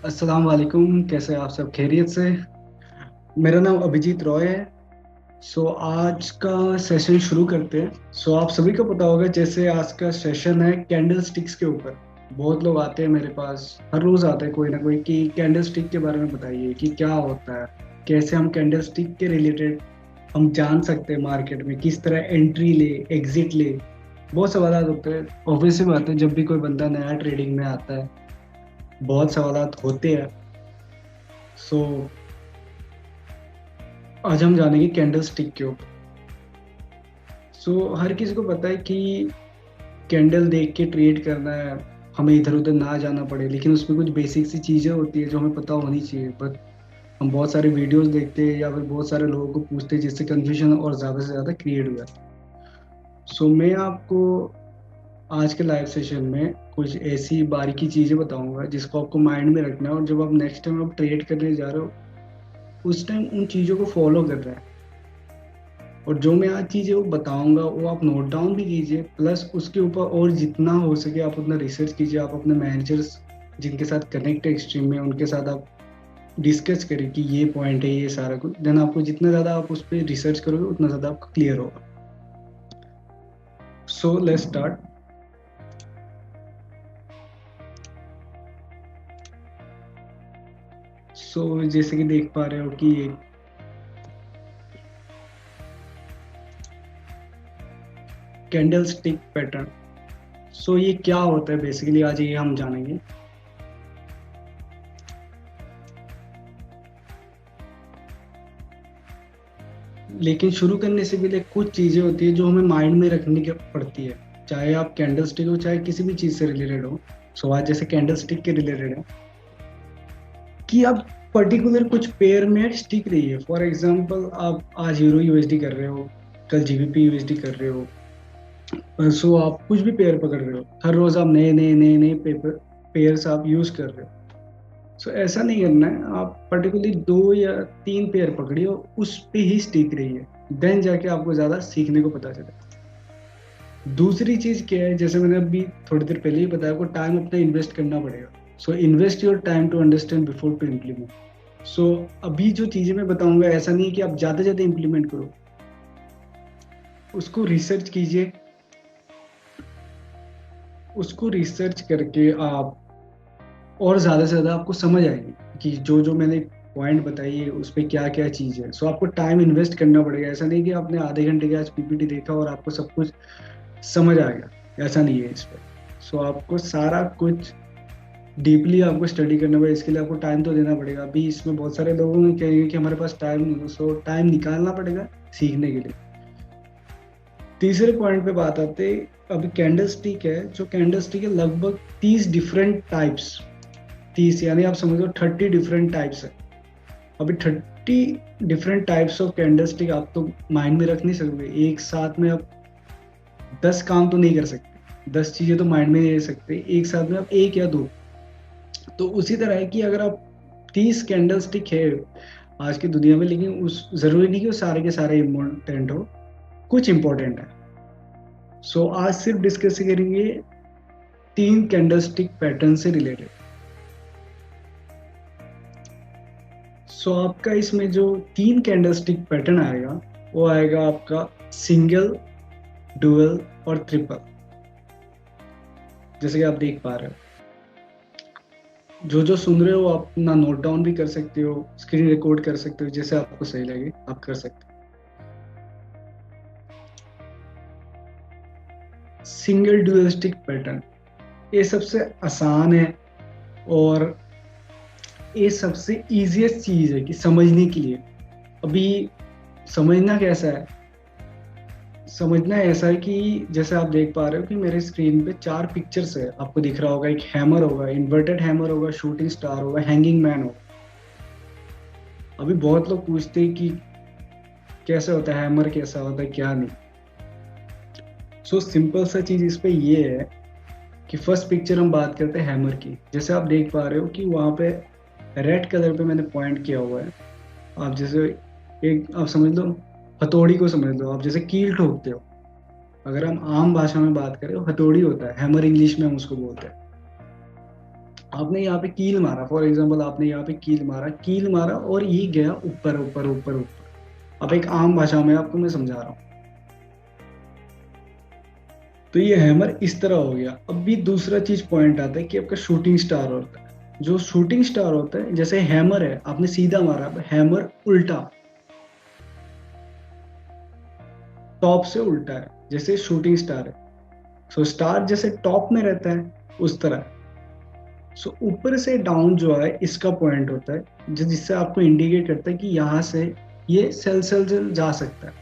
अस्सलाम वालेकुम। कैसे हैं आप सब? खैरियत से? मेरा नाम अभिजीत रॉय है। आज का सेशन शुरू करते हैं। आप सभी को पता होगा, जैसे आज का सेशन है कैंडल स्टिक्स के ऊपर। बहुत लोग आते हैं मेरे पास, हर रोज आते हैं कोई ना कोई कि कैंडल स्टिक के बारे में बताइए कि क्या होता है, कैसे हम कैंडल स्टिक के रिलेटेड हम जान सकते हैं मार्केट में, किस तरह एंट्री ले, एग्जिट ले। बहुत सवाल होते हैं। ऑब्वियस सी बात है, जब भी कोई बंदा नया ट्रेडिंग में आता है बहुत सवाल होते हैं। सो आज हम जानेंगे कैंडल स्टिक के ऊपर। हर किसी को पता है कि कैंडल देख के ट्रेड करना है, हमें इधर उधर ना जाना पड़े, लेकिन उसमें कुछ बेसिक सी चीज़ें होती है जो हमें पता होनी चाहिए। बट हम बहुत सारे वीडियोस देखते हैं या फिर बहुत सारे लोगों को पूछते हैं, जिससे कन्फ्यूजन और ज़्यादा से ज़्यादा क्रिएट हुआ है। मैं आपको आज के लाइव सेशन में कुछ ऐसी बारीकी चीज़ें बताऊंगा जिसको आपको माइंड में रखना है, और जब आप नेक्स्ट टाइम आप ट्रेड करने जा रहे हो उस टाइम उन चीज़ों को फॉलो कर रहे हैं। और जो मैं आज चीज़ें वो बताऊंगा वो आप नोट डाउन भी कीजिए, प्लस उसके ऊपर और जितना हो सके आप उतना रिसर्च कीजिए। आप अपने मैनेजर्स जिनके साथ कनेक्ट है एक्सट्रीम में, उनके साथ आप डिस्कस करें कि ये पॉइंट है, ये सारा कुछ। देन आपको जितना ज़्यादा आप उस पर रिसर्च करोगे उतना ज़्यादा आपको क्लियर होगा। Let's start. जैसे कि देख पा रहे हो कि कैंडल स्टिक पैटर्न। ये क्या होता है बेसिकली, आज ये हम जानेंगे। लेकिन शुरू करने से पहले कुछ चीज़ें होती है जो हमें माइंड में रखनी की पड़ती है, चाहे आप कैंडल स्टिक हो चाहे किसी भी चीज़ से रिलेटेड हो। आज जैसे कैंडल स्टिक के रिलेटेड है कि आप पर्टिकुलर कुछ पेयर में स्टिक रही है। फॉर एग्जांपल, आप आज यूरो यूएसडी कर रहे हो, कल जीबीपी यूएसडी कर रहे हो, परसों आप कुछ भी पेयर पकड़ रहे हो, हर रोज आप नए नए नए नए पेपर पेयर्स आप यूज कर रहे हो। ऐसा नहीं करना है, आप पर्टिकुलरली 2 या 3 पेयर पकड़िए और उस पे ही स्टिक रही है। देन जाके आपको ज्यादा सीखने को पता चले। दूसरी चीज क्या है, जैसे मैंने अभी थोड़ी देर पहले ही बताया, आपको टाइम अपना इन्वेस्ट करना पड़ेगा। Invest your time to understand before to implement. अभी जो चीजें मैं बताऊंगा, ऐसा नहीं है कि आप ज्यादा ज्यादा इम्प्लीमेंट करो, उसको रिसर्च कीजिए। उसको रिसर्च करके आप और ज़्यादा से ज़्यादा आपको समझ आएगी कि जो जो मैंने पॉइंट बताई है उस पर क्या क्या चीज़ है। आपको टाइम इन्वेस्ट करना पड़ेगा। ऐसा नहीं कि आपने आधे घंटे के आज पीपीटी देखा और आपको सब कुछ समझ आ गया, ऐसा नहीं है इस पर। आपको सारा कुछ डीपली आपको स्टडी करना पड़ेगा। इसके लिए आपको टाइम तो देना पड़ेगा। अभी इसमें बहुत सारे लोगों ने कहेंगे कि हमारे पास टाइम नहीं है, टाइम निकालना पड़ेगा सीखने के लिए। तीसरे पॉइंट पे बात आते, अभी कैंडल स्टिक है, जो कैंडल स्टिक है लगभग 30 डिफरेंट टाइप्स, 30 यानी आप समझ लो 30 डिफरेंट टाइप्स है। अभी 30 different types of candle stick आप तो माइंड में रख नहीं सकते। एक साथ में आप 10 काम तो नहीं कर सकते, 10 चीजें तो माइंड में नहीं रख सकते एक साथ में, आप एक या दो। तो उसी तरह है कि अगर आप 30 कैंडल स्टिक है आज की दुनिया में, लेकिन उस जरूरी नहीं कि वो सारे के सारे इम्पोर्टेंट हो, कुछ इंपॉर्टेंट है। आज सिर्फ डिस्कस करेंगे 3 कैंडल स्टिक पैटर्न से रिलेटेड। आपका इसमें जो 3 कैंडल स्टिक पैटर्न आएगा वो आएगा आपका सिंगल, डुअल और ट्रिपल। जैसे कि आप देख पा रहे हो, जो जो सुन रहे हो आप अपना नोट डाउन भी कर सकते हो, स्क्रीन रिकॉर्ड कर सकते हो, जैसे आपको सही लगे आप कर सकते हो। सिंगल डुअल स्टिक पैटर्न ये सबसे आसान है और ये सबसे इजीएस्ट चीज है कि समझने के लिए। अभी समझना कैसा है, समझना ऐसा है कि जैसे आप देख पा रहे हो कि मेरे स्क्रीन पे 4 पिक्चर्स है, आपको दिख रहा होगा। एक हैमर होगा, इन्वर्टेड हैमर होगा, शूटिंग स्टार होगा, हैंगिंग मैन होगा। अभी बहुत लोग पूछते हैं कि कैसे होता है हैमर, कैसा होता है, क्या नहीं। सिंपल सा चीज इस पे ये है कि फर्स्ट पिक्चर हम बात करते हैं हैमर की। जैसे आप देख पा रहे हो कि वहां पे रेड कलर पे मैंने पॉइंट किया हुआ है। आप जैसे एक आप समझ लो, हथौड़ी को समझ लो, आप जैसे कील ठोकते हो। अगर हम आम भाषा में बात करें, हथौड़ी होता है, हैमर इंग्लिश में हम उसको बोलते हैं। आपने यहाँ पे कील मारा, फॉर एग्जाम्पल आपने यहाँ पे कील मारा और ये गया ऊपर ऊपर ऊपर ऊपर। अब एक आम भाषा में आपको मैं समझा रहा हूँ। तो ये हैमर इस तरह हो गया। अब भी दूसरा चीज पॉइंट आता है कि आपका शूटिंग स्टार होता है। जो शूटिंग स्टार होता है, जैसे हैमर है, आपने सीधा मारा, हैमर उल्टा, टॉप से उल्टा है, जैसे शूटिंग स्टार है। सो स्टार जैसे टॉप में रहता है उस तरह। सो ऊपर से डाउन जो है इसका पॉइंट होता है, जिससे आपको इंडिकेट करता है कि यहाँ से ये सेल सेल सेल जा सकता है।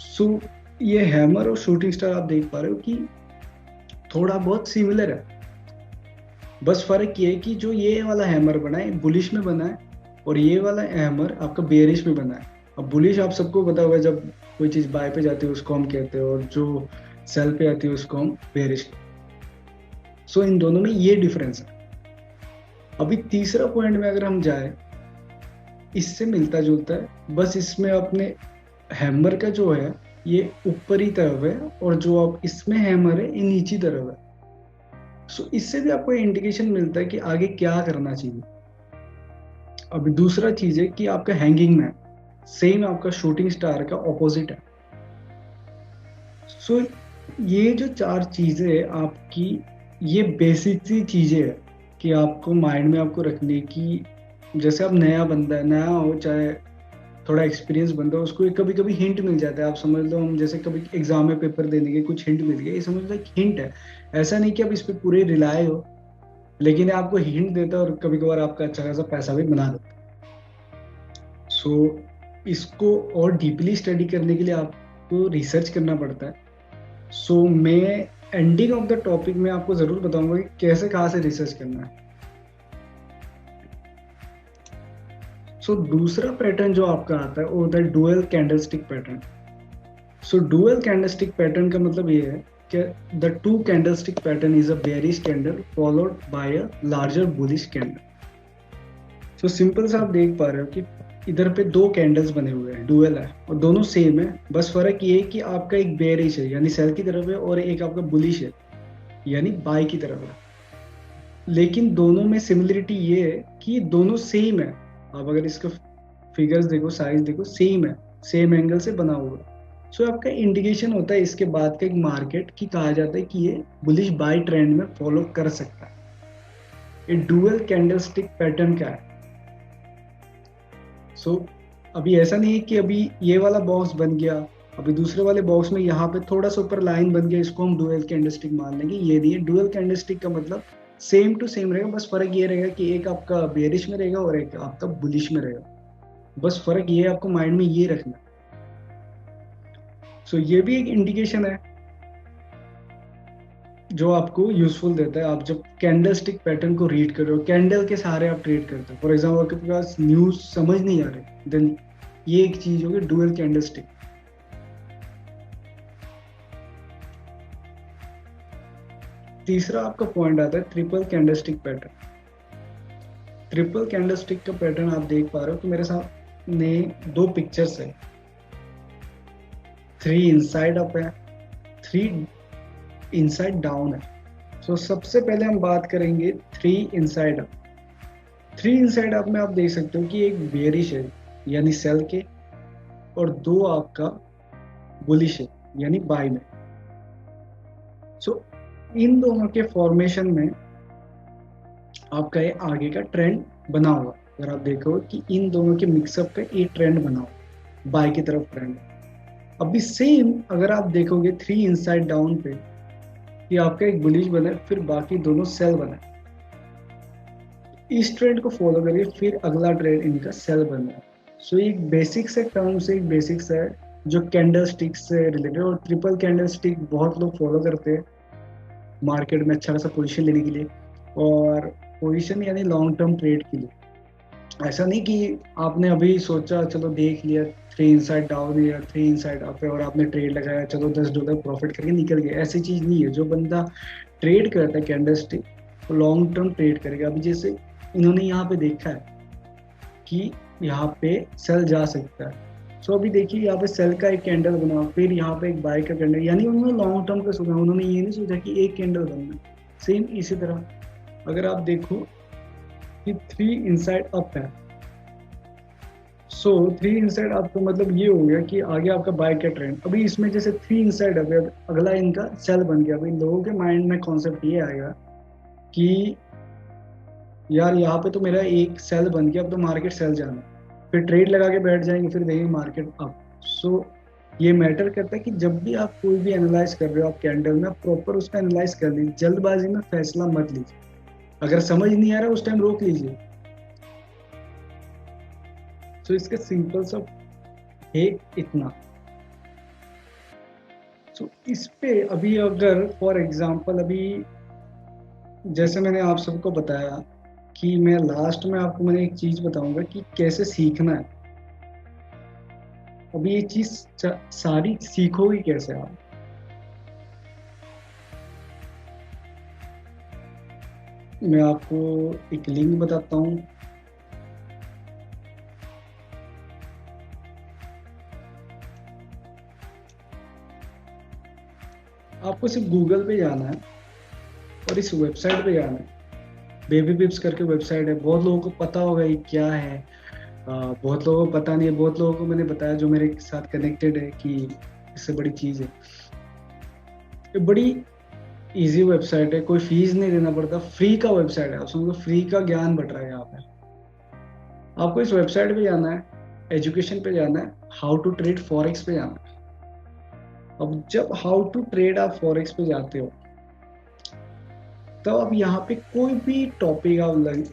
सो ये हैमर और शूटिंग स्टार आप देख पा रहे हो कि थोड़ा बहुत सिमिलर है। बस फर्क ये है कि जो ये वाला हैमर बना है बुलिश में बना है, और ये वाला हैमर आपका बेरिश में बना है। अब बुलिश आप सबको पता होगा, जब कोई चीज बाय पे जाती है उसको हम कहते हैं, और जो सेल पे आती है उसको हम बेरिश। सो इन दोनों में ये डिफरेंस है। अभी तीसरा पॉइंट में अगर हम जाए, इससे मिलता जुलता है, बस इसमें अपने हैमर का जो है ये ऊपरी तरफ है, और जो आप इसमें हैमर है ये नीची तरफ है। सो इससे भी आपको इंडिकेशन मिलता है कि आगे क्या करना चाहिए। अभी दूसरा चीज है कि आपका हैंगिंग मैन सेम आपका शूटिंग स्टार का ऑपोजिट है। सो ये जो चार चीजें आपकी, ये बेसिक सी चीजें है कि आपको माइंड में आपको रखने की। जैसे आप नया बंदा है, नया हो चाहे थोड़ा एक्सपीरियंस बंदा हो, उसको कभी कभी हिंट मिल जाता है। आप समझ लो, हम जैसे कभी एग्जाम में पेपर देने के कुछ हिंट मिल गया, ये समझ लो एक हिंट है। ऐसा नहीं कि आप इस पे पूरे रिलाय हो, लेकिन आपको हिंट देता है और कभी कभार आपका अच्छा खासा पैसा भी बना देता है। सो इसको और डीपली स्टडी करने के लिए आपको रिसर्च करना पड़ता है। सो मैं एंडिंग ऑफ द टॉपिक में आपको जरूर बताऊंगा कि कैसे, कहाँ से रिसर्च करना है। सो दूसरा पैटर्न जो आपका आता है वो होता है डुअल कैंडलस्टिक पैटर्न। सो डुअल कैंडलस्टिक पैटर्न का मतलब ये है कि the two candlestick pattern is a bearish candle followed by a larger bullish candle. So simple सा आप देख पा रहे हो कि इधर पे दो कैंडल्स बने हुए हैं, डुअल है, और दोनों सेम है। बस फर्क ये है कि आपका एक बेयरिश है यानी सेल की तरफ है, और एक आपका बुलिश है यानी बाय की तरफ है। लेकिन दोनों में सिमिलरिटी ये है कि दोनों सेम है। आप अगर इसका फिगर्स देखो, साइज देखो, सेम है, सेम एंगल से बना हुआ है। सो आपका इंडिकेशन होता है इसके बाद का एक मार्केट की, कहा जाता है कि ये बुलिश बाय ट्रेंड में फॉलो कर सकता है। ये डुअल कैंडलस्टिक पैटर्न क्या है? सो अभी ऐसा नहीं है कि अभी ये वाला बॉक्स बन गया, अभी दूसरे वाले बॉक्स में यहाँ पे थोड़ा सा ऊपर लाइन बन गया, इसको हम डुअल कैंडलस्टिक मान लेंगे। ये नहीं है। डुअल कैंडलस्टिक का मतलब सेम टू सेम रहेगा, बस फर्क ये रहेगा कि एक आपका बेयरिश में रहेगा और एक आपका बुलिश में रहेगा। बस फर्क ये आपको माइंड में ये रखना। सो ये भी एक इंडिकेशन है जो आपको यूजफुल देता है। आप जब कैंडल स्टिक पैटर्न को रीड कर रहे हो, कैंडल के सहारे आप ट्रेड करते हो, फॉर एग्जाम्पल आपके पास न्यूज समझ नहीं आ रही, देन ये एक चीज होगी डुअल कैंडल स्टिक। तीसरा आपका पॉइंट आता है triple candlestick pattern. Triple candlestick का पैटर्न आप देख पा रहे हो कि मेरे सामने दो पिक्चर्स है, 3 इनसाइड अप है, 3 इनसाइड डाउन है। सो सबसे पहले हम बात करेंगे 3 इनसाइड अप। 3 इनसाइड अप में आप देख सकते हो कि एक बेयरिश है यानी सेल के, और 2 आपका बुलिश है यानी बाय में। सो इन दोनों के फॉर्मेशन में आपका ये आगे का ट्रेंड बना हुआ। अगर आप देखो कि इन दोनों के मिक्सअप का ये ट्रेंड बना हुआ, बाय की तरफ ट्रेंड। अभी सेम अगर आप देखोगे 3 इनसाइड डाउन पे, ये आपका एक बुलिश बना है, फिर बाकी दोनों सेल बना है। इस ट्रेंड को फॉलो करिए, फिर अगला ट्रेंड इनका सेल बना है। सो एक बेसिक से टर्म से एक बेसिक से है जो कैंडल स्टिक से रिलेटेड, और ट्रिपल कैंडल स्टिक बहुत लोग फॉलो करते हैं मार्केट में अच्छा खासा पोजीशन लेने के लिए, और पोजीशन यानी लॉन्ग टर्म ट्रेड के लिए। ऐसा नहीं कि आपने अभी सोचा चलो देख लिया 3 इनसाइड डाउन या 3 इनसाइड अप है और आपने ट्रेड लगाया, चलो $10 प्रॉफिट करके निकल गए। ऐसी चीज नहीं है। जो बंदा ट्रेड करता है कैंडल स्टिक, वो लॉन्ग टर्म ट्रेड करेगा। अभी जैसे इन्होंने यहाँ पे देखा है कि यहाँ पे सेल जा सकता है, सो अभी देखिए यहाँ पे सेल का एक कैंडल बना, फिर यहाँ पे एक बाय का कैंडल, यानी उन्होंने लॉन्ग टर्म का सोचा, उन्होंने ये नहीं सोचा कि एक कैंडल बनना। सेम इसी तरह अगर आप देखो कि 3 इनसाइड अप है। सो 3 इनसाइड अप तो मतलब ये हो गया कि आगे आपका बाय का ट्रेंड। अभी इसमें जैसे 3 इनसाइड अप है, अगला इनका सेल बन गया। अभी लोगों के माइंड में कॉन्सेप्ट ये आएगा कि यार यहाँ पे तो मेरा एक सेल बन गया, अब तो मार्केट सेल जाना है। फिर ट्रेड लगा के बैठ जाएंगे, फिर देखेंगे मार्केट अप। सो ये मैटर करता है कि जब भी आप कोई भी एनालाइज कर रहे हो आप कैंडल में, प्रॉपर उसका एनालाइज कर लीजिए, जल्दबाजी में फैसला मत लीजिए। अगर समझ नहीं आ रहा उस टाइम रोक लीजिए। तो इसका सिंपल सा है इतना। तो इस पे अभी अगर फॉर एग्जांपल अभी जैसे मैंने आप सबको बताया कि मैं लास्ट में आपको मैंने एक चीज बताऊंगा कि कैसे सीखना है। अभी ये चीज सारी सीखोगे कैसे आप। मैं आपको एक लिंक बताता हूँ। आपको सिर्फ गूगल पे जाना है और इस वेबसाइट पे जाना है। बेबी बिप्स करके वेबसाइट है, बहुत लोगों को पता होगा ये क्या है। बहुत लोगों को पता नहीं है, बहुत लोगों को मैंने बताया जो मेरे साथ कनेक्टेड है कि इससे बड़ी चीज़ है। ये बड़ी इजी वेबसाइट है, कोई फीस नहीं देना पड़ता, फ्री का वेबसाइट है। उसमें फ्री का ज्ञान बट रहा है यहाँ पे। आपको इस वेबसाइट पे जाना है, एजुकेशन पे जाना है, हाउ टू ट्रेड फॉरेक्स पे जाना है। अब जब हाउ टू ट्रेड आप फॉरेक्स पे जाते हो तो अब यहाँ पे कोई भी टॉपिक आप लग,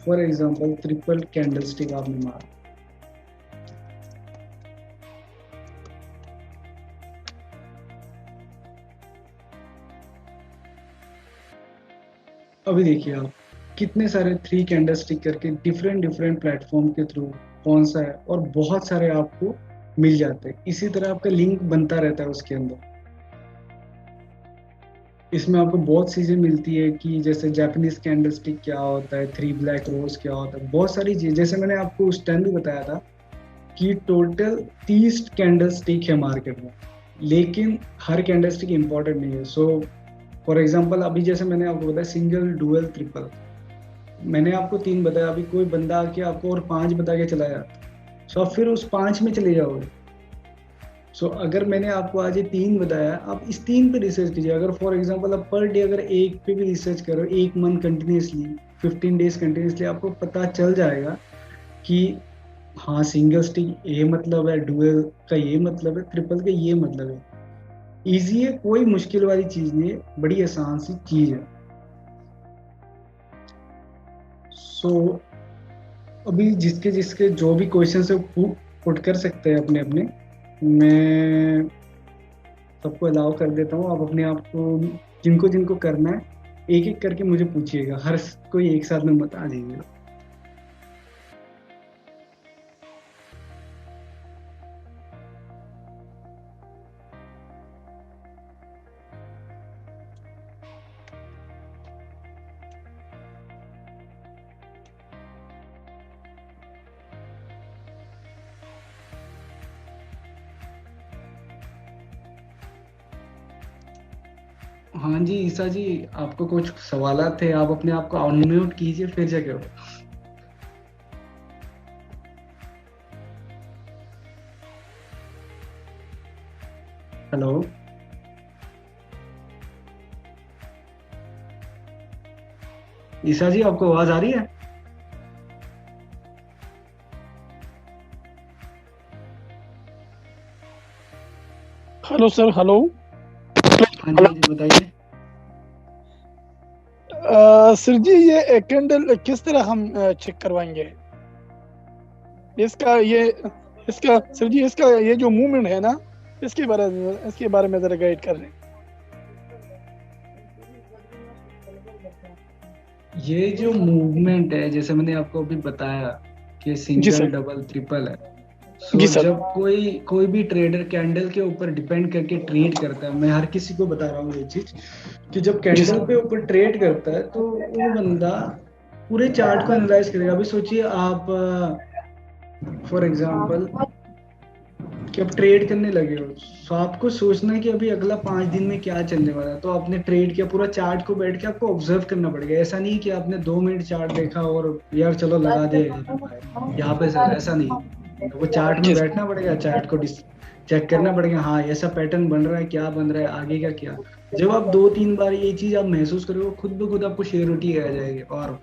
फॉर एग्जाम्पल ट्रिपल कैंडलस्टिक आपने मारा, अभी देखिए आप कितने सारे 3 कैंडलस्टिक करके डिफरेंट डिफरेंट प्लेटफॉर्म के थ्रू कौन सा है, और बहुत सारे आपको मिल जाते हैं। इसी तरह आपका लिंक बनता रहता है उसके अंदर। इसमें आपको बहुत चीजें मिलती है कि जैसे जापानीज कैंडलस्टिक क्या होता है, 3 ब्लैक रोज क्या होता है, बहुत सारी चीजें। जैसे मैंने आपको उस टाइम भी बताया था कि टोटल 30 कैंडलस्टिक है मार्केट में, लेकिन हर कैंडलस्टिक इंपॉर्टेंट नहीं है। सो फॉर एग्जांपल अभी जैसे मैंने आपको बताया सिंगल, डुअल, ट्रिपल, मैंने आपको 3 बताया। अभी कोई बंदा आके आपको और 5 बता के चला जाता, सो आप फिर उस 5 में चले जाओगे। अगर मैंने आपको आज ये 3 बताया, आप इस 3 पे रिसर्च कीजिए। अगर फॉर एग्जांपल आप पर डे अगर एक पे भी रिसर्च करो, एक मंथ कंटिन्यूसली, 15 डेज कंटिन्यूसली, आपको पता चल जाएगा कि हाँ सिंगल स्टिक ये मतलब है, डुअल का ये मतलब है, ट्रिपल का ये मतलब है। इजी है, कोई मुश्किल वाली चीज नहीं है, बड़ी आसान सी चीज है। सो अभी जिसके जिसके जो भी क्वेश्चन है पुट कर सकते हैं अपने अपने। मैं सबको अलाउ कर देता हूँ। आप अपने आप को जिनको जिनको करना है एक एक करके मुझे पूछिएगा, हर कोई एक साथ में बता दीजिएगा। हाँ जी ईसा जी, आपको कुछ सवाल थे, आप अपने आप को अनम्यूट कीजिए फिर जाके। हेलो ईसा जी, आपको आवाज आ रही है? Hello sir, hello. हाँ जी, हाँ जी बताइए। सर जी, ये कैंडल किस तरह हम चेक करवाएंगे इसका? इसका सर जी, इसका ये जो मूवमेंट है ना, इसके बारे में जरा गाइड कर रहे हैं। ये जो मूवमेंट है, जैसे मैंने आपको अभी बताया कि जी सिंगल, सर। डबल, ट्रिपल है। जी सर। जब कोई कोई भी ट्रेडर कैंडल के ऊपर डिपेंड करके ट्रेड करता है, मैं हर किसी को बता रहा हूँ ये चीज कि जब जी कैंडल सर। पे ऊपर ट्रेड करता है तो वो बंदा पूरे चार्ट को एनालाइज करेगा। अभी सोचिए आप फॉर एग्जांपल कि अब ट्रेड करने लगे हो, तो आपको सोचना है कि अभी अगला 5 दिन में क्या चलने वाला है। तो अपने ट्रेड के पूरा चार्ट को बैठ के आपको ऑब्जर्व करना पड़ेगा। ऐसा नहीं कि आपने 2 मिनट चार्ट देखा और यार चलो लगा दिया यहाँ पे सर, ऐसा नहीं। तो वो चार्ट में जी बैठना पड़ेगा, चार्ट को चेक करना पड़ेगा, हाँ ऐसा पैटर्न बन रहा है, क्या बन रहा है, आगे का क्या। जब आप 2-3 बार ये चीज आप महसूस करोगे, खुद ब खुद आपको श्योरिटी आ जाएगी। और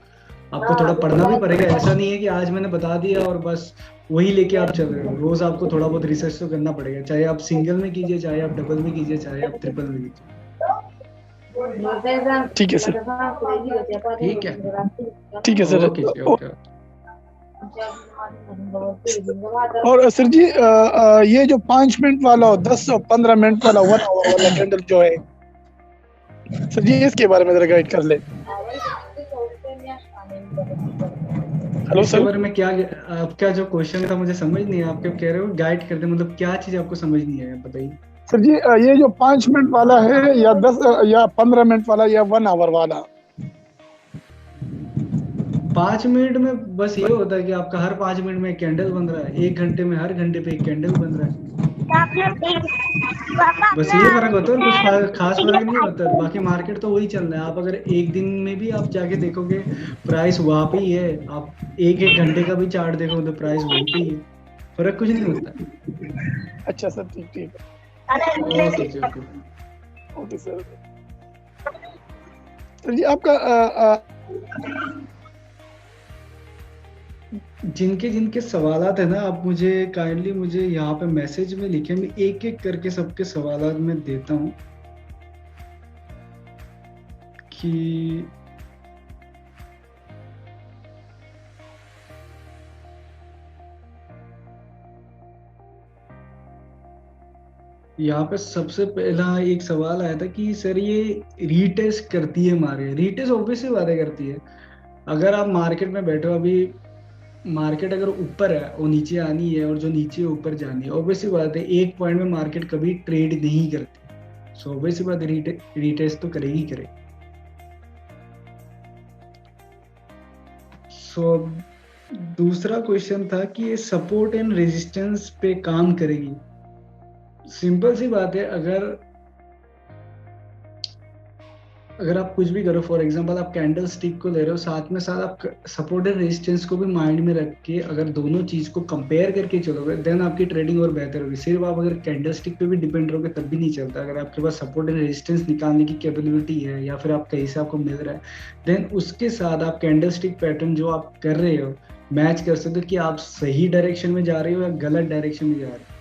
आपको थोड़ा पढ़ना भी पड़ेगा। ऐसा नहीं है कि आज मैंने बता दिया और बस वही लेके आप चल रहे हो। रोज आपको थोड़ा बहुत रिसर्च तो करना पड़ेगा, चाहे आप सिंगल में कीजिए, चाहे आप डबल में कीजिए, चाहे आप ट्रिपल में कीजिए। ठीक है सर। ठीक है, ठीक है सर। ओके जी, ओके। और सर जी ये जो 5 मिनट वाला और 10 और 15 मिनट वाला 1 आवर वाला कैंडल जो है सर जी, इसके बारे में जरा गाइड कर ले। हेलो इसके सर। बारे में क्या, आपका जो क्वेश्चन था मुझे समझ नहीं है। आप क्या कह रहे हो गाइड करते, मतलब क्या चीज आपको समझ नहीं है, बताइए। सर जी ये जो 5 मिनट वाला है या 10 या 15 मिनट वाला या 1 आवर वाला? 5 मिनट में बस ये होता है कि आपका हर 5 मिनट में एक कैंडल बन रहा है, 1 घंटे में हर घंटे पे एक कैंडल बन रहा है। बस ये फर्क होता है और कुछ खास फर्क नहीं होता। बाकी मार्केट तो वही चल रहा है। आप अगर एक दिन में भी आप जाके देखोगे, प्राइस वहां पे ही है। आप एक एक घंटे का भी चार्ट देखोगे तो प्राइस वहीं पे ही है, फर्क कुछ नहीं होता। अच्छा सर, ठीक ठीक। ओके जी, ओके। Okay sir. सर जी आपका जिनके जिनके सवालात है ना, आप मुझे काइंडली मुझे यहाँ पे मैसेज में लिखे, मैं एक एक करके सबके सवालात में देता हूँ कि यहाँ पे सबसे पहला एक सवाल आया था कि सर ये रीटेस्ट करती है मारे। रीटेस्ट ऑब्वियसली बातें करती है। अगर आप मार्केट में बैठे हो, अभी मार्केट अगर ऊपर है और नीचे आनी है और जो नीचे ऊपर जानी है, ऑब्वियसली बात है एक पॉइंट में मार्केट कभी ट्रेड नहीं करती। सो ऑब्वियसली बात है रीटेस्ट तो करेगी करेगी। सो दूसरा क्वेश्चन था कि ये सपोर्ट एंड रेजिस्टेंस पे काम करेगी। सिंपल सी बात है, अगर आप कुछ भी करो, फॉर एग्जांपल आप कैंडल स्टिक को ले रहे हो, साथ में साथ आप सपोर्ट एंड रेजिस्टेंस को भी माइंड में रख के अगर दोनों चीज को कंपेयर करके चलोगे, देन आपकी ट्रेडिंग और बेहतर होगी। सिर्फ आप अगर कैंडल स्टिक पे भी डिपेंड रहोगे तब भी नहीं चलता। अगर आपके पास सपोर्ट एंड रेजिस्टेंस निकालने की कैपेबिलिटी है या फिर आप कहीं से आपको मिल रहा है, देन उसके साथ आप कैंडल स्टिक पैटर्न जो आप कर रहे हो मैच कर सकते हो कि आप सही डायरेक्शन में जा रहे हो या गलत डायरेक्शन में जा रहे हो।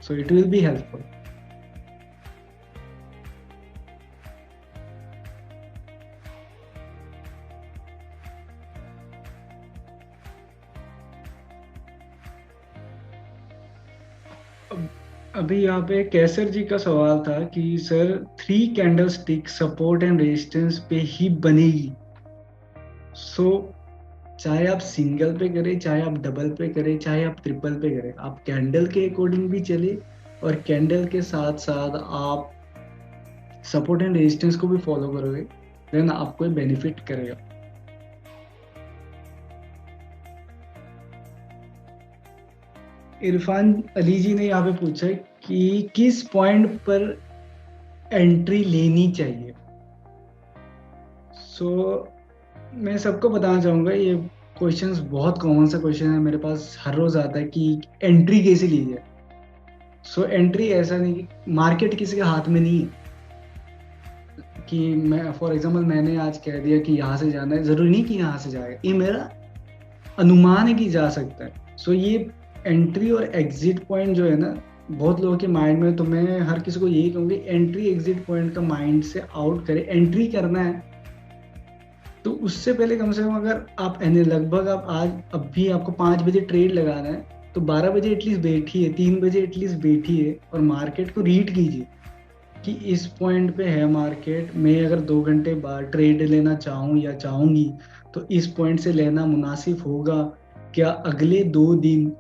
So it will be helpful. अभी यहाँ पे कैसर जी का सवाल था कि sir 3 candle stick support and resistance पे ही बनेगी। सो चाहे आप सिंगल पे करें, चाहे आप डबल पे करें, चाहे आप ट्रिपल पे करें, आप कैंडल के अकॉर्डिंग भी चले और कैंडल के साथ साथ आप सपोर्ट एंड रेजिस्टेंस को भी फॉलो करोगे, देन आपको बेनिफिट करेगा। इरफान अली जी ने यहाँ पे पूछा कि किस पॉइंट पर एंट्री लेनी चाहिए। मैं सबको बताना चाहूंगा, ये क्वेश्चंस बहुत कॉमन सा क्वेश्चन है, मेरे पास हर रोज आता है कि एंट्री कैसे ली जाए। एंट्री ऐसा नहीं कि मार्केट किसी के हाथ में नहीं है कि मैं फॉर एग्जांपल मैंने आज कह दिया कि यहाँ से जाना है, जरूरी नहीं कि यहाँ से जाएगा, ये मेरा अनुमान है कि जा सकता है। ये एंट्री और एग्जिट पॉइंट जो है ना, बहुत लोगों के माइंड में, तो मैं हर किसी को यही कहूँगी एंट्री एग्जिट पॉइंट का माइंड से आउट करें। एंट्री करना है तो उससे पहले कम से कम अगर आप लगभग आप आज अब भी आपको 5 बजे ट्रेड लगाना है तो 12 बजे एटलीस्ट बैठिए, 3 बजे एटलीस्ट बैठिए और मार्केट को रीड कीजिए कि इस पॉइंट पे है मार्केट। मैं अगर 2 घंटे बाद ट्रेड लेना चाहूँ या चाहूँगी तो इस पॉइंट से लेना मुनासिब होगा क्या? अगले 2 दिन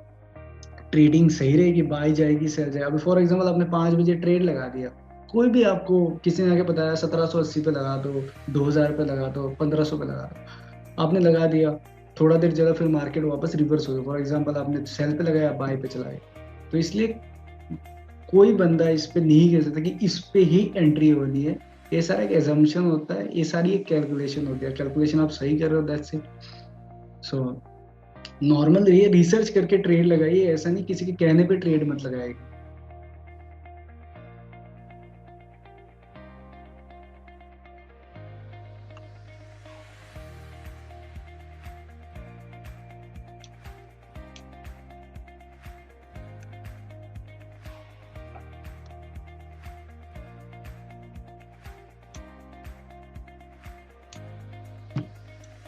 ट्रेडिंग सही रहेगी, बाई जाएगी सेल जाएगा। अभी फॉर एग्जांपल आपने 5 बजे ट्रेड लगा दिया, कोई भी आपको किसी ने आके बताया 1780 पे लगा दो, 2000 पे लगा दो, 1500 पे लगा दो, आपने लगा दिया, थोड़ा देर चला, फिर मार्केट वापस रिवर्स हो गया। फॉर एग्जांपल आपने सेल पे लगाया, बाय पे चला गया, तो इसलिए कोई बंदा इस पे नहीं कह सकता कि इस पे ही एंट्री होनी है। ये सारा एक एजम्पशन होता है, ये सारी एक कैलकुलेशन होती है। कैलकुलेशन आप सही कर रहे हो, दैट्स इट। सो नॉर्मल ये रिसर्च करके ट्रेड लगाइए, ऐसा नहीं किसी के कहने पे ट्रेड मत लगाइए।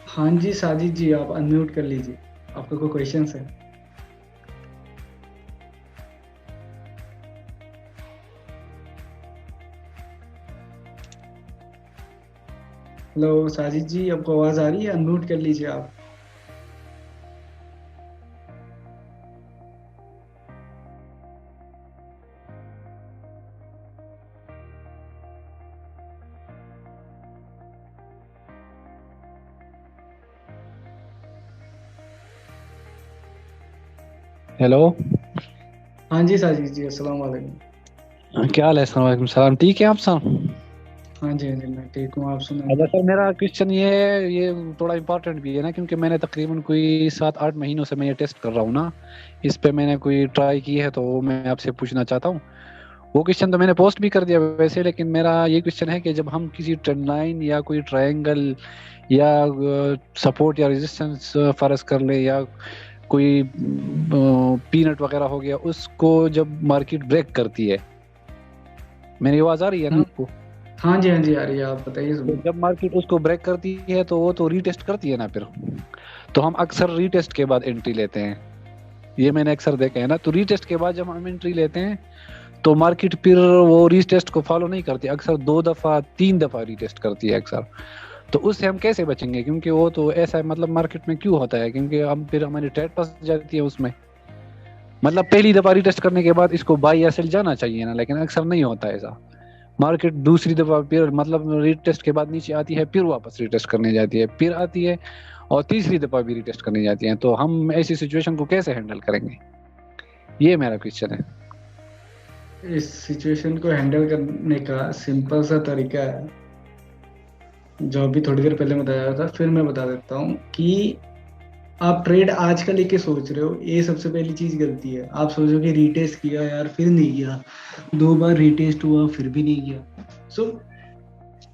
हाँ जी साजिद जी, आप अनम्यूट कर लीजिए, आपका कोई क्वेश्चन है? हेलो साजिद जी, आपको आवाज आ रही है? अनम्यूट कर लीजिए आप। हेलो। हाँ जी साजिद जी, अस्सलाम वालेकुम। क्या हाल है? अस्सलाम सलाम। ठीक है आप सब? हाँ जी हाँ जी, मैं ठीक हूँ, आप अच्छा सुनाइए। सर, मेरा क्वेश्चन ये थोड़ा इम्पोर्टेंट भी है ना, क्योंकि मैंने तकरीबन कोई 7-8 महीनों से मैं ये टेस्ट कर रहा हूँ ना, इस पे मैंने कोई ट्राई की है, तो वो मैं आपसे पूछना चाहता हूँ। वो क्वेश्चन तो मैंने पोस्ट भी कर दिया वैसे, लेकिन मेरा ये क्वेश्चन है कि जब हम किसी ट्रेंड लाइन या कोई ट्रायंगल या सपोर्ट या रेजिस्टेंस फर्ज कर ले, या कोई पीनट वगैरह हो गया, उसको जब मार्केट ब्रेक करती है, मेरी आवाज आ रही है ना आपको? हाँ जी हाँ जी, आ रही है, आप बताइए तो सुनो। जब मार्केट उसको ब्रेक करती है तो वो तो रीटेस्ट करती है ना फिर, तो हम अक्सर रीटेस्ट के बाद एंट्री लेते हैं, ये मैंने अक्सर देखा है ना। तो रीटेस्ट के बाद जब हम एंट्री लेते हैं तो मार्केट फिर वो रीटेस्ट को फॉलो नहीं करती, अक्सर 2 दफा 3 दफा रीटेस्ट करती है अक्सर। तो उससे हम कैसे बचेंगे? क्योंकि वो तो ऐसा है, मतलब मार्केट में क्यों होता है, क्योंकि हम फिर हमारी ट्रेड फंस जाती है उसमें। मतलब पहली दफा रीटेस्ट करने के बाद इसको बाई या सेल जाना चाहिए ना, लेकिन अक्सर नहीं होता ऐसा। मार्केट दूसरी दफा फिर मतलब रीटेस्ट के बाद नीचे आती है, फिर वापस रीटेस्ट करने जाती है, फिर आती है, और तीसरी दफा भी रीटेस्ट करने जाती है। तो हम ऐसी सिचुएशन को कैसे हैंडल करेंगे, ये मेरा क्वेश्चन है। इस सिचुएशन को हैंडल करने का सिंपल सा तरीका है, जो अभी थोड़ी देर पहले बताया था, फिर मैं बता देता हूँ कि आप ट्रेड आज का लेके सोच रहे हो, ये सबसे पहली चीज गलती है। आप सोचोगे रीटेस्ट किया यार, फिर नहीं किया, 2 बार रीटेस्ट हुआ फिर भी नहीं किया। सो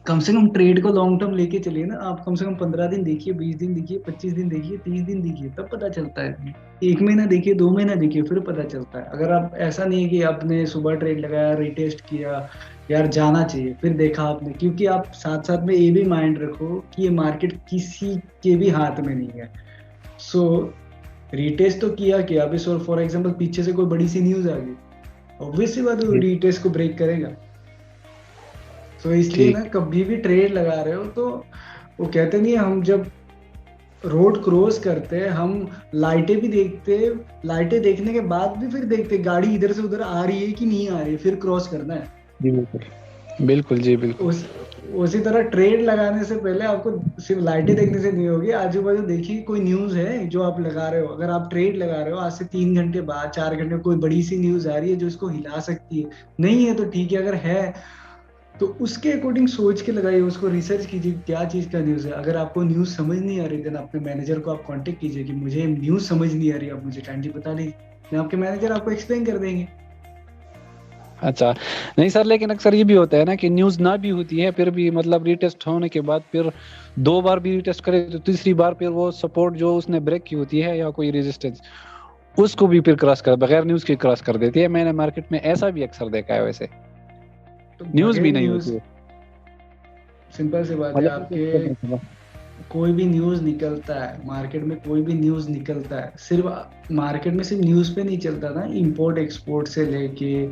कम से कम ट्रेड को लॉन्ग टर्म लेके चलिए ना। आप कम से कम 15 दिन देखिए, 20 दिन देखिए, 25 दिन देखिए, 30 दिन देखिए, तब पता चलता है। 1 महीना देखिए, 2 महीना देखिए, फिर पता चलता है। अगर आप ऐसा नहीं है कि आपने सुबह ट्रेड लगाया, रिटेस्ट किया, यार जाना चाहिए, फिर देखा आपने, क्योंकि आप साथ साथ में ये भी माइंड रखो कि ये मार्केट किसी के भी हाथ में नहीं है। सो रिटेस्ट तो किया अभी, सो फॉर एग्जांपल पीछे से कोई बड़ी सी न्यूज आ गई, ऑब्वियसली बात है रिटेस्ट को ब्रेक करेगा। तो इसलिए ना, ठीक। कभी भी ट्रेड लगा रहे हो तो वो कहते नहीं है, हम जब रोड क्रॉस करते हैं हम लाइटें भी देखते हैं, लाइटें देखने के बाद भी फिर देखते हैं गाड़ी इधर से उधर आ रही है कि नहीं आ रही है, फिर क्रॉस करना है। जी बिल्कुल बिल्कुल, जी बिल्कुल। उस उसी तरह ट्रेड लगाने से पहले आपको सिर्फ लाइटें देखने से नहीं होगी, आजू बाजू देखिए कोई न्यूज है जो आप लगा रहे हो। अगर आप ट्रेड लगा रहे हो, आज से 3 घंटे बाद, 4 घंटे, कोई बड़ी सी न्यूज आ रही है जो इसको हिला सकती है, नहीं है तो ठीक है, अगर है तो उसके अकॉर्डिंग सोच के लगाइए, उसको रिसर्च कीजिए क्या चीज का न्यूज है। अगर आपको न्यूज समझ नहीं आ रही, देन अपने मैनेजर को आप कांटेक्ट कीजिए कि मुझे न्यूज समझ नहीं आ रही, आप मुझे काइंडली बता दीजिए, आपके मैनेजर आपको एक्सप्लेन कर देंगे। अच्छा, नहीं सर, लेकिन अक्सर ये भी होता है ना कि न्यूज ना भी होती है, फिर भी मतलब रीटेस्ट होने के बाद फिर 2 बार भी रीटेस्ट करे तो तीसरी बार फिर वो सपोर्ट जो उसने ब्रेक की होती है या कोई रेजिस्टेंस, उसको भी फिर क्रॉस कर, बगैर न्यूज के क्रॉस कर देती है। मैंने मार्केट में ऐसा भी अक्सर देखा है वैसे, तो न्यूज भी बगैर नहीं न्यूज, होती है। सिंपल सी बात है, मतलब आपके कोई भी न्यूज निकलता है मार्केट में, कोई भी न्यूज निकलता है, सिर्फ मार्केट में सिर्फ न्यूज पे नहीं चलता ना, इंपोर्ट एक्सपोर्ट से लेके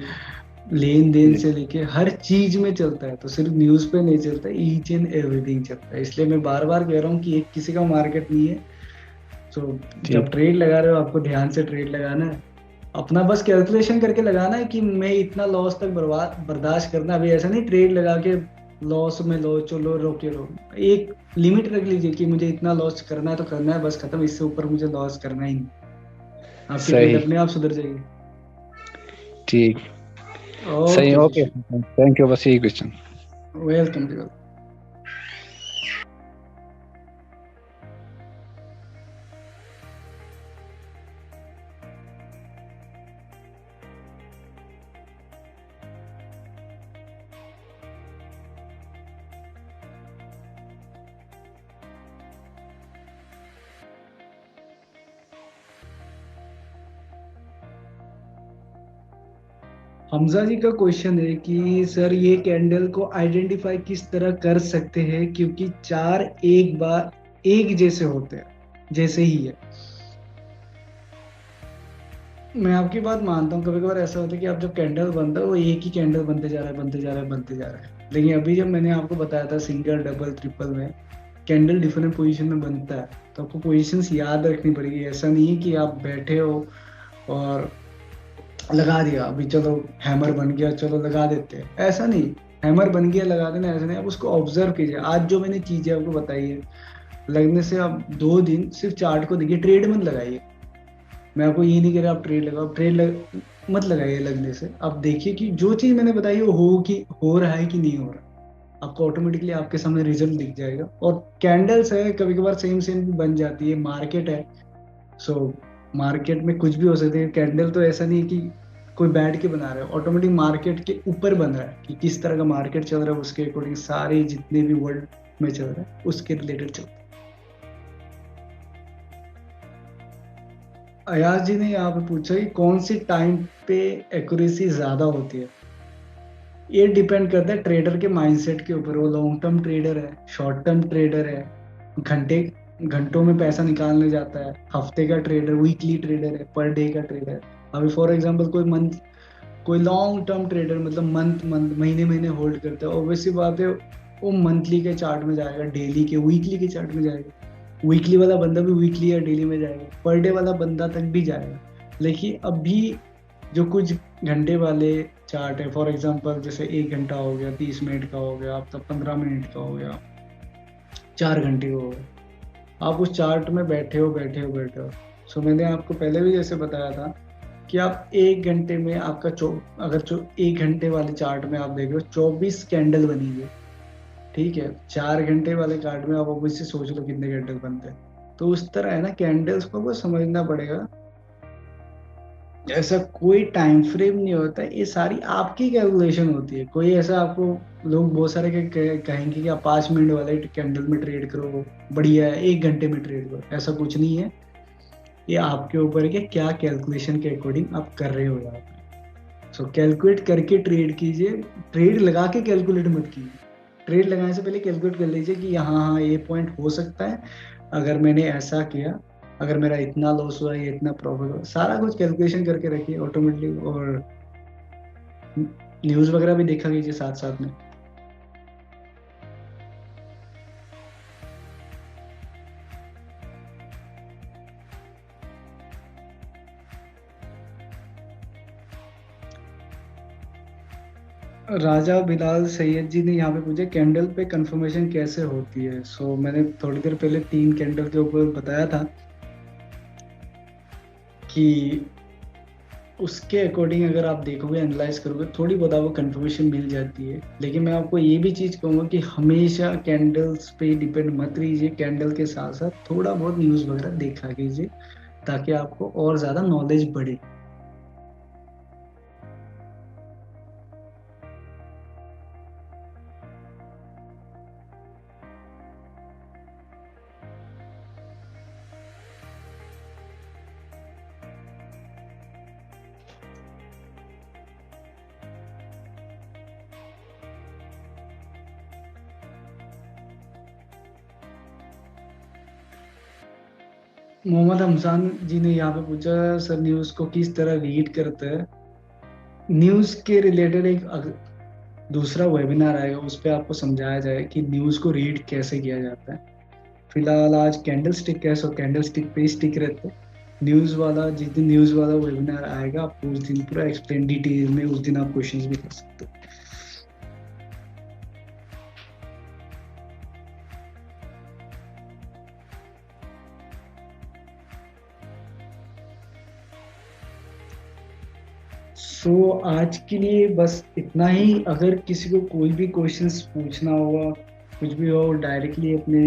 लेन देन से लेके हर चीज में चलता है। तो सिर्फ न्यूज पे नहीं चलता, ईच एंड एवरीथिंग चलता है। इसलिए मैं बार बार कह रहा हूँ कि एक किसी का मार्केट नहीं है। तो जब ट्रेड लगा रहे हो, आपको ध्यान से ट्रेड लगाना है, अपना बस कैलकुलेशन करके लगाना है कि मैं इतना लॉस तक बर्दाश्त करना। अभी ऐसा नहीं ट्रेड लगा के लॉस में लो, चलो रोके लो, एक लिमिट रख लीजिए कि मुझे इतना लॉस करना है तो करना है, बस खत्म, इससे ऊपर मुझे लॉस करना ही नहीं। आपकी ट्रेड सही। अपने आप सुधर जाएगी। ठीक, सही, ओके ओके, जी, थैंक यू, बस यही क्वेश्चन। वेलकम जी। हमजा जी का क्वेश्चन है कि सर ये कैंडल को आइडेंटिफाई किस तरह कर सकते हैं, क्योंकि चार एक बार एक जैसे होते हैं, जैसे ही है। मैं आपकी बात मानता हूँ, कभी कभार ऐसा होता है कि आप जब कैंडल बनता है वो एक ही कैंडल बनते जा रहा है, बनते जा रहा है, बनते जा रहा है। लेकिन अभी जब मैंने आपको बताया था सिंगल डबल ट्रिपल में कैंडल डिफरेंट पोजीशन में बनता है, तो आपको पोजीशंस याद रखनी पड़ेगी। ऐसा नहीं है कि आप बैठे हो और लगा दिया, अभी चलो हैमर बन गया चलो लगा देते हैं, ऐसा नहीं। हैमर बन गया लगा देना ऐसा नहीं, आप उसको ऑब्जर्व कीजिए। आज जो मैंने चीजें आपको बताई है, लगने से आप 2 दिन सिर्फ चार्ट को देखिए, ट्रेड मत लगाइए। मैं आपको ये नहीं कह रहा आप ट्रेड लगाओ, मत लगाइए लगने से। आप देखिए कि जो चीज मैंने बताई है वो हो रहा है कि नहीं हो रहा। आपको ऑटोमेटिकली आपके सामने रिजल्ट दिख जाएगा। और कैंडल्स है कभी कभार सेम सेम भी बन जाती है, मार्केट है। सो मार्केट में कुछ भी हो सकता है। कैंडल तो ऐसा नहीं है कि कोई बैठ के बना रहा है, ऑटोमेटिक मार्केट के ऊपर बन रहा है कि किस तरह का मार्केट चल रहा है उसके अकॉर्डिंग सारे जितने भी वर्ल्ड में चल रहा है उसके रिलेटेड चल रहा है। अयाज जी ने यहाँ पे पूछा कि कौन सी टाइम पे एक्यूरेसी ज्यादा होती है। ये डिपेंड करता है ट्रेडर के माइंडसेट के ऊपर। वो लॉन्ग टर्म ट्रेडर है, शॉर्ट टर्म ट्रेडर है, घंटे घंटों में पैसा निकालने जाता है, हफ्ते का ट्रेडर, वीकली ट्रेडर है, पर डे का ट्रेडर है। अभी फॉर एग्जांपल कोई लॉन्ग टर्म ट्रेडर मतलब मंथ मंथ महीने महीने होल्ड करता है, ऑब्वियसली बात है वो मंथली के चार्ट में जाएगा, डेली के वीकली के चार्ट में जाएगा। वीकली वाला बंदा भी वीकली या डेली में जाएगा, पर डे वाला बंदा तक भी जाएगा। लेकिन अभी जो कुछ घंटे वाले चार्ट है, फॉर एग्जांपल जैसे 1 घंटा हो गया, 30 मिनट का हो गया, अब तक 15 मिनट का हो गया, 4 घंटे हो गए, आप उस चार्ट में बैठे हो। सो मैंने आपको पहले भी जैसे बताया था कि आप 1 घंटे में आपका अगर 1 घंटे वाले चार्ट में आप देख रहे हो 24 कैंडल बनी है, ठीक है। 4 घंटे वाले चार्ट में आप ऑब्वियसली सोच लो कितने कैंडल बनते हैं। तो उस तरह है ना, कैंडल्स को समझना पड़ेगा। ऐसा कोई टाइम फ्रेम नहीं होता, ये सारी आपकी कैलकुलेशन होती है। कोई ऐसा आपको लोग बहुत सारे कहेंगे कि आप 5 मिनट वाले कैंडल में ट्रेड करो, बढ़िया है, 1 घंटे में ट्रेड करो, ऐसा कुछ नहीं है। ये आपके ऊपर है कि क्या कैलकुलेशन के अकॉर्डिंग आप कर रहे हो यहाँ पे। सो कैलकुलेट करके ट्रेड कीजिए, ट्रेड लगा के कैलकुलेट मत कीजिए। ट्रेड लगाने से पहले कैलकुलेट कर लीजिए कि यहाँ हाँ ये पॉइंट हो सकता है, अगर मैंने ऐसा किया, अगर मेरा इतना लॉस हुआ, ये इतना प्रॉफिट हुआ, सारा कुछ कैलकुलेशन करके रखिए ऑटोमेटिकली। और न्यूज़ वगैरह भी देखा कीजिए साथ साथ में। राजा बिलाल सैयद जी ने यहाँ पे पूछा कैंडल पे कंफर्मेशन कैसे होती है। सो मैंने थोड़ी देर पहले 3 कैंडल के ऊपर बताया था कि उसके अकॉर्डिंग अगर आप देखोगे, एनालाइज करोगे, थोड़ी बहुत आपको कंफर्मेशन मिल जाती है। लेकिन मैं आपको ये भी चीज़ कहूँगा कि हमेशा कैंडल्स पे डिपेंड मत रहिए, कैंडल के साथ साथ थोड़ा बहुत न्यूज़ वगैरह देखा कीजिए ताकि आपको और ज़्यादा नॉलेज बढ़े। मोहम्मद हमजान जी ने यहाँ पे पूछा सर न्यूज़ को किस तरह रीड करते हैं। न्यूज़ के रिलेटेड एक दूसरा वेबिनार आएगा, उस पर आपको समझाया जाए कि न्यूज़ को रीड कैसे किया जाता है। फिलहाल आज कैंडल स्टिक है, सो कैंडल स्टिक पे ही स्टिक रहते हैं। न्यूज़ वाला जिस दिन न्यूज़ वाला वेबिनार आएगा आपको उस दिन पूरा एक्सप्लेन डिटेल में, उस दिन आप क्वेश्चंस भी कर सकते हो। सो आज के लिए बस इतना ही। अगर किसी को कोई भी क्वेश्चंस पूछना होगा, कुछ भी हो, डायरेक्टली अपने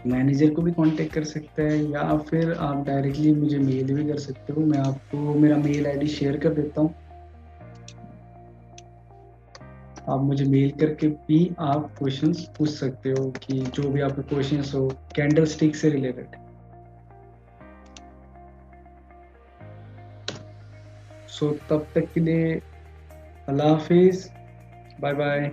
मैनेजर को भी कांटेक्ट कर सकते हैं, या फिर आप डायरेक्टली मुझे मेल भी कर सकते हो। मैं आपको मेरा मेल आईडी शेयर कर देता हूँ, आप मुझे मेल करके भी आप क्वेश्चंस पूछ सकते हो कि जो भी आपके क्वेश्चंस हो कैंडल स्टिक से रिलेटेड। सो तब तक के लिए अल्लाह हाफिज, बाय बाय।